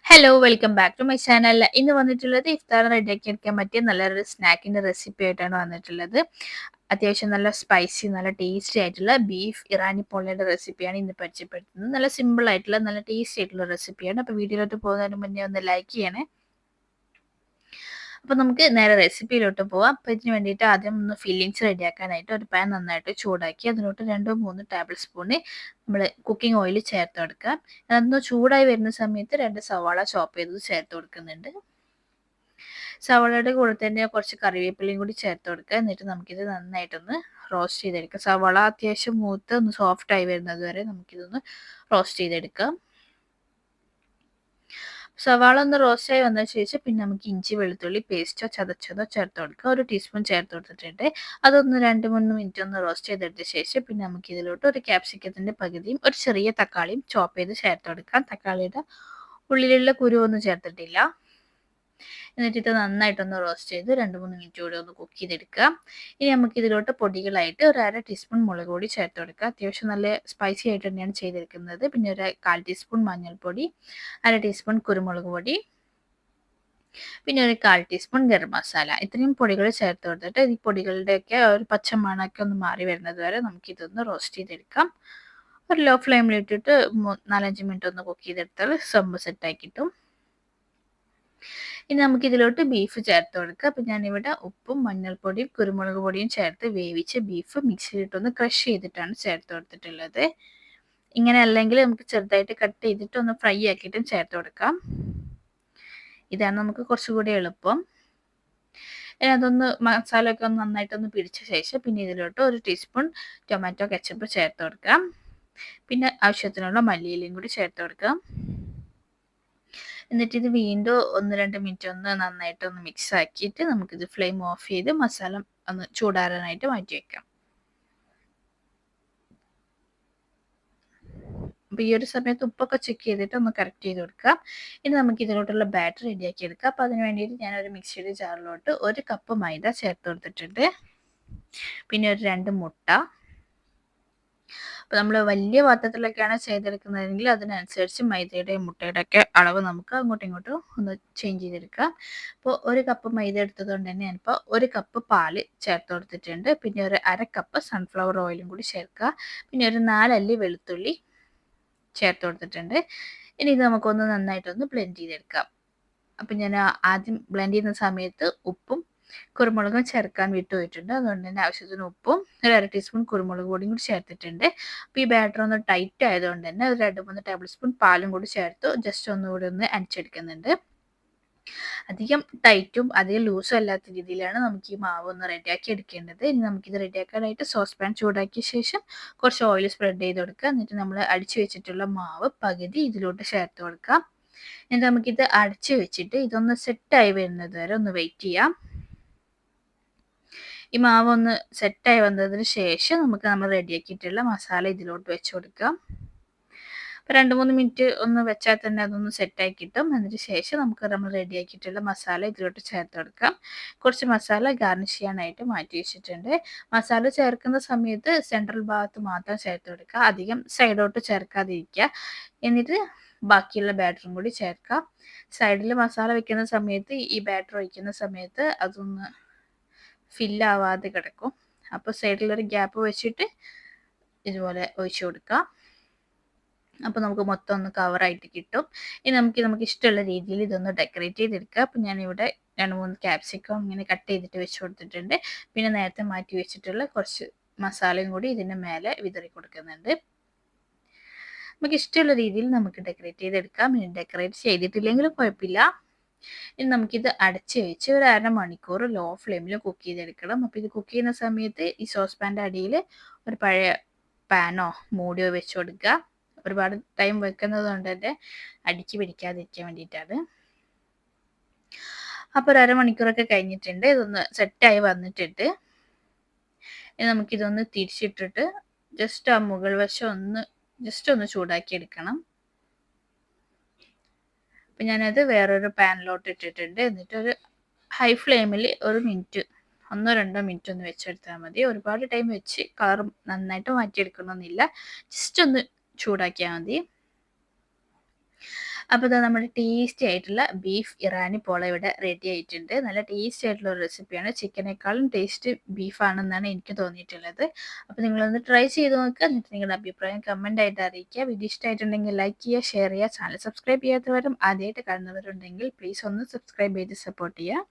Hello welcome back to my channel. ഇന്ന് വന്നിട്ടുള്ളത് ഇഫ്താർ റെഡിയാക്കി എടുക്കാൻ പറ്റിയ നല്ലൊരു സ്നാക്കിൻ്റെ റെസിപ്പി ആയിട്ടാണ് വന്നിട്ടുള്ളത്. അത്യാവശ്യം നല്ല സ്പൈസി നല്ല ടേസ്റ്റി ആയിട്ടുള്ള ബീഫ് ഇറാനി പോളയുടെ റെസിപ്പിയാണ് ഇന്ന് പരിചയപ്പെടുത്തുന്നത്. നല്ല സിമ്പിൾ ആയിട്ടുള്ള നല്ല ടേസ്റ്റി ആയിട്ടുള്ള റെസിപ്പിയാണ്. അപ്പോൾ വീഡിയോയിലോട്ട് പോകുന്നതിന് മുന്നേ ഒന്ന് ലൈക്ക് ചെയ്യണേ. അപ്പോൾ നമുക്ക് നേരെ റെസിപ്പിയിലോട്ട് പോവാം. അപ്പോൾ ഇതിന് വേണ്ടിയിട്ട് ആദ്യം ഒന്ന് ഫില്ലിങ്സ് റെഡിയാക്കാനായിട്ട് ഒരു പാൻ നന്നായിട്ട് ചൂടാക്കി അതിലോട്ട് 2-3 ടേബിൾ സ്പൂണ് നമ്മൾ കുക്കിംഗ് ഓയിൽ ചേർത്ത് കൊടുക്കാം. അതൊന്ന് ചൂടായി വരുന്ന സമയത്ത് 2 സവാള ചോപ്പ് ചെയ്തത് ചേർത്ത് കൊടുക്കുന്നുണ്ട്. സവാളയുടെ കൂടെ തന്നെ കുറച്ച് കറിവേപ്പിലയും കൂടി ചേർത്ത് കൊടുക്കുക. എന്നിട്ട് നമുക്കിത് നന്നായിട്ടൊന്ന് റോസ്റ്റ് ചെയ്തെടുക്കാം. സവാള അത്യാവശ്യം മൂത്ത് ഒന്ന് സോഫ്റ്റ് ആയി വരുന്നത് വരെ നമുക്കിതൊന്ന് റോസ്റ്റ് ചെയ്തെടുക്കാം. സവാള ഒന്ന് റോസ്റ്റായി വന്ന ശേഷം പിന്നെ നമുക്ക് ഇഞ്ചി വെളുത്തുള്ളി പേസ്റ്റോ ചതച്ചതോ ചേർത്ത് കൊടുക്കുക. 1 ടീസ്പൂൺ ചേർത്ത് കൊടുത്തിട്ടുണ്ട്. അതൊന്ന് 2-3 മിനിറ്റ് ഒന്ന് റോസ്റ്റ് ചെയ്തെടുത്ത ശേഷം പിന്നെ നമുക്ക് ഇതിലോട്ട് ഒരു ക്യാപ്സിക്കത്തിൻ്റെ പകുതിയും ഒരു ചെറിയ തക്കാളിയും ചോപ്പ് ചെയ്ത് ചേർത്ത് കൊടുക്കാം. തക്കാളിയുടെ ഉള്ളിലുള്ള കുരുവൊന്നും ചേർത്തിട്ടില്ല. എന്നിട്ട് ഇത് നന്നായിട്ടൊന്ന് റോസ്റ്റ് ചെയ്ത് 2-3 മിനിറ്റ് കൂടി ഒന്ന് കുക്ക് ചെയ്തെടുക്കുക. ഇനി നമുക്ക് ഇതിലോട്ട് പൊടികളായിട്ട് ഒരു 1/2 ടീസ്പൂൺ മുളക് പൊടി ചേർത്ത് കൊടുക്കുക. അത്യാവശ്യം നല്ല സ്പൈസി ആയിട്ട് തന്നെയാണ് ചെയ്തെടുക്കുന്നത്. പിന്നെ ഒരു 1/4 ടീസ്പൂൺ മഞ്ഞൾപ്പൊടി, 1/2 ടീസ്പൂൺ കുരുമുളക് പൊടി, പിന്നെ ഒരു 1/4 ടീസ്പൂൺ ഗരം മസാല. ഇത്രയും പൊടികൾ ചേർത്ത് കൊടുത്തിട്ട് ഈ പൊടികളുടെയൊക്കെ ഒരു പച്ചമണമൊക്കെ ഒന്ന് മാറി വരുന്നത് വരെ നമുക്കിതൊന്ന് റോസ്റ്റ് ചെയ്തെടുക്കാം. ഒരു ലോ ഫ്ലെയിമിൽ ഇട്ടിട്ട് 4-5 മിനിറ്റ് ഒന്ന് കുക്ക് ചെയ്തെടുത്താൽ സംഭവം സെറ്റായി കിട്ടും. ഇനി നമുക്ക് ഇതിലോട്ട് ബീഫ് ചേർത്ത് കൊടുക്കുക. അപ്പം ഞാനിവിടെ ഉപ്പും മഞ്ഞൾപ്പൊടിയും കുരുമുളക് പൊടിയും ചേർത്ത് വേവിച്ച ബീഫ് മിക്സിയിലിട്ടൊന്ന് ക്രഷ് ചെയ്തിട്ടാണ് ചേർത്ത് കൊടുത്തിട്ടുള്ളത്. ഇങ്ങനെ അല്ലെങ്കിൽ നമുക്ക് ചെറുതായിട്ട് കട്ട് ചെയ്തിട്ട് ഒന്ന് ഫ്രൈ ആക്കിയിട്ടും ചേർത്ത് കൊടുക്കാം. ഇതാണ് നമുക്ക് കുറച്ചുകൂടി എളുപ്പം. ഇനി അതൊന്ന് മസാലയൊക്കെ ഒന്ന് നന്നായിട്ടൊന്ന് പിടിച്ച ശേഷം പിന്നെ ഇതിലോട്ട് 1 ടീസ്പൂൺ ടൊമാറ്റോ കെച്ചപ്പ് ചേർത്ത് കൊടുക്കാം. പിന്നെ ആവശ്യത്തിനുള്ള മല്ലിയിലയും കൂടി ചേർത്ത് കൊടുക്കാം. എന്നിട്ട് ഇത് വീണ്ടും 1-2 മിനിറ്റ് ഒന്ന് നന്നായിട്ടൊന്ന് മിക്സ് ആക്കിയിട്ട് നമുക്കിത് ഫ്ലെയിം ഓഫ് ചെയ്ത് മസാല ഒന്ന് ചൂടാറാനായിട്ട് മാറ്റി വെക്കാം. അപ്പോൾ ഈ ഒരു സമയത്ത് ഉപ്പൊക്കെ ചെക്ക് ചെയ്തിട്ട് ഒന്ന് കറക്റ്റ് ചെയ്ത് കൊടുക്കാം. ഇനി നമുക്ക് ഇതിലോട്ടുള്ള ബാറ്റർ റെഡിയാക്കി എടുക്കാം. അപ്പോൾ അതിന് വേണ്ടിയിട്ട് ഞാനൊരു മിക്സിയുടെ ജാറിലോട്ട് 1 കപ്പ് മൈദ ചേർത്ത് കൊടുത്തിട്ടുണ്ട്. പിന്നെ ഒരു 2 മുട്ട. അപ്പോൾ നമ്മൾ വലിയ പാത്രത്തിലൊക്കെയാണ് ചെയ്തെടുക്കുന്നതെങ്കിൽ അതിനനുസരിച്ച് മൈദയുടെയും മുട്ടയുടെയൊക്കെ അളവ് നമുക്ക് അങ്ങോട്ടും ഇങ്ങോട്ടും ഒന്ന് ചേഞ്ച് ചെയ്തെടുക്കാം. അപ്പോൾ 1 കപ്പ് മൈദ എടുത്തതുകൊണ്ട് തന്നെ ഞാനിപ്പോൾ 1 കപ്പ് പാല് ചേർത്ത് കൊടുത്തിട്ടുണ്ട്. പിന്നെ ഒരു 1/2 കപ്പ് സൺഫ്ലവർ ഓയിലും കൂടി ചേർക്കുക. പിന്നെ ഒരു 4 അല്ലി വെളുത്തുള്ളി ചേർത്ത് കൊടുത്തിട്ടുണ്ട്. ഇനി ഇത് നമുക്കൊന്ന് നന്നായിട്ടൊന്ന് ബ്ലെൻഡ് ചെയ്തെടുക്കാം. അപ്പം ഞാൻ ആദ്യം ബ്ലെൻഡ് ചെയ്യുന്ന സമയത്ത് ഉപ്പും കുരുമുളകും ചേർക്കാൻ വിട്ടുപോയിട്ടുണ്ട്. അതുകൊണ്ട് തന്നെ ആവശ്യത്തിന് ഉപ്പും ഒരു 1/2 ടീസ്പൂൺ കുരുമുളക് പൊടിയും കൂടി ചേർത്തിട്ടുണ്ട്. അപ്പോൾ ഈ ബാറ്റർ ഒന്ന് ടൈറ്റ് ആയതുകൊണ്ട് തന്നെ ഒരു 2-3 ടേബിൾ സ്പൂൺ പാലും കൂടി ചേർത്ത് ജസ്റ്റ് ഒന്നുകൂടി ഒന്ന് അടിച്ചെടുക്കുന്നുണ്ട്. അധികം ടൈറ്റും അധികം ലൂസും അല്ലാത്ത രീതിയിലാണ് നമുക്ക് ഈ മാവ് ഒന്ന് റെഡിയാക്കി എടുക്കേണ്ടത്. ഇനി നമുക്കിത് റെഡിയാക്കാനായിട്ട് സോസ് പാൻ ചൂടാക്കിയ ശേഷം കുറച്ച് ഓയിൽ സ്പ്രെഡ് ചെയ്ത് കൊടുക്കുക. എന്നിട്ട് നമ്മൾ അടിച്ചു വെച്ചിട്ടുള്ള മാവ് പകുതി ഇതിലോട്ട് ചേർത്ത് കൊടുക്കാം. എന്നിട്ട് നമുക്കിത് അടച്ചു വെച്ചിട്ട് ഇതൊന്ന് സെറ്റായി വരുന്നത് വരെ ഒന്ന് വെയിറ്റ് ചെയ്യാം. ഈ മാവ് ഒന്ന് സെറ്റായി വന്നതിന് ശേഷം നമുക്ക് നമ്മൾ റെഡിയാക്കിയിട്ടുള്ള മസാല ഇതിലോട്ട് വെച്ച് കൊടുക്കാം. അപ്പോൾ 2-3 മിനിറ്റ് ഒന്ന് വെച്ചാൽ തന്നെ അതൊന്ന് സെറ്റായി കിട്ടും. അതിന് ശേഷം നമുക്ക് നമ്മൾ റെഡിയാക്കിയിട്ടുള്ള മസാല ഇതിലോട്ട് ചേർത്ത് കൊടുക്കാം. കുറച്ച് മസാല ഗാർണിഷ് ചെയ്യാനായിട്ട് മാറ്റി വെച്ചിട്ടുണ്ട്. മസാല ചേർക്കുന്ന സമയത്ത് സെൻട്രൽ ഭാഗത്ത് മാത്രം ചേർത്ത് കൊടുക്കുക. അധികം സൈഡോട്ട് ചേർക്കാതിരിക്കുക. എന്നിട്ട് ബാക്കിയുള്ള ബാറ്ററും കൂടി ചേർക്കുക. സൈഡിൽ മസാല വെക്കുന്ന സമയത്ത് ഈ ബാറ്റർ ഒഴിക്കുന്ന സമയത്ത് അതൊന്ന് ഫില്ലാവാതെ കിടക്കും. അപ്പോൾ സൈഡിലൊരു ഗ്യാപ്പ് വെച്ചിട്ട് ഇതുപോലെ ഒഴിച്ചു കൊടുക്കുക. അപ്പോൾ നമുക്ക് മൊത്തം ഒന്ന് കവറായിട്ട് കിട്ടും. ഇനി നമുക്ക് ഇഷ്ടമുള്ള രീതിയിൽ ഇതൊന്ന് ഡെക്കറേറ്റ് ചെയ്തെടുക്കുക. അപ്പോൾ ഞാനിവിടെ 2-3 ക്യാപ്സിക്കം ഇങ്ങനെ കട്ട് ചെയ്തിട്ട് വെച്ച് കൊടുത്തിട്ടുണ്ട്. പിന്നെ നേരത്തെ മാറ്റി വെച്ചിട്ടുള്ള കുറച്ച് മസാലയും കൂടി ഇതിൻ്റെ മേലെ വിതറി കൊടുക്കുന്നുണ്ട്. നമുക്ക് ഇഷ്ടമുള്ള രീതിയിൽ നമുക്ക് ഡെക്കറേറ്റ് ചെയ്തെടുക്കാം. ഇനി ഡെക്കറേറ്റ് ചെയ്തിട്ടില്ലെങ്കിലും കുഴപ്പമില്ല. ഇനി നമുക്കിത് അടച്ച് വെച്ച് ഒരു 1/2 മണിക്കൂർ ലോ ഫ്ലെയിമിൽ കുക്ക് ചെയ്തെടുക്കണം. അപ്പോൾ ഇത് കുക്ക് ചെയ്യുന്ന സമയത്ത് ഈ സോസ് പാൻ്റെ അടിയിൽ ഒരു പഴയ പാനോ മൂടിയോ വെച്ച് കൊടുക്കുക. ഒരുപാട് ടൈം വെക്കുന്നത് കൊണ്ട് തന്നെ അടിക്ക് പിടിക്കാതിരിക്കാൻ വേണ്ടിയിട്ടാണ്. അപ്പോൾ ഒരു 1/2 മണിക്കൂറൊക്കെ കഴിഞ്ഞിട്ടുണ്ട്. ഇതൊന്ന് സെറ്റായി വന്നിട്ടുണ്ട്. ഇനി നമുക്കിതൊന്ന് തിരിച്ചിട്ടിട്ട് ജസ്റ്റ് ആ മുകൾ വശം ഒന്ന് ചൂടാക്കി എടുക്കണം. അപ്പം ഞാനത് വേറൊരു പാനിലോട്ട് ഇട്ടിട്ടുണ്ട്. എന്നിട്ട് ഒരു ഹൈ ഫ്ലെയിമിൽ 1 മിനിറ്റ് 1-2 മിനിറ്റ് ഒന്ന് വെച്ചെടുത്താൽ മതി. ഒരുപാട് ടൈം വെച്ച് കളർ നന്നായിട്ട് മാറ്റിയെടുക്കണമെന്നില്ല. ജസ്റ്റ് ഒന്ന് ചൂടാക്കിയാൽ മതി. അപ്പോൾ ഇതാ നമ്മുടെ ടേസ്റ്റി ആയിട്ടുള്ള ബീഫ് ഇറാനി പോള ഇവിടെ റെഡി ആയിട്ടുണ്ട്. നല്ല ടേസ്റ്റി ആയിട്ടുള്ള ഒരു റെസിപ്പിയാണ്. ചിക്കനേക്കാളും ടേസ്റ്റ് ബീഫാണെന്നാണ് എനിക്ക് തോന്നിയിട്ടുള്ളത്. അപ്പോൾ നിങ്ങളൊന്ന് ട്രൈ ചെയ്ത് നോക്കുക. എന്നിട്ട് നിങ്ങളുടെ അഭിപ്രായം കമൻ്റ് ആയിട്ട് അറിയിക്കുക. വീഡിയോ ഇഷ്ടമായിട്ടുണ്ടെങ്കിൽ ലൈക്ക് ചെയ്യുക, ഷെയർ ചെയ്യുക. ചാനൽ സബ്സ്ക്രൈബ് ചെയ്യാത്തവരും ആദ്യമായിട്ട് കാണുന്നവരുണ്ടെങ്കിൽ പ്ലീസ് ഒന്ന് സബ്സ്ക്രൈബ് ചെയ്ത് സപ്പോർട്ട് ചെയ്യുക.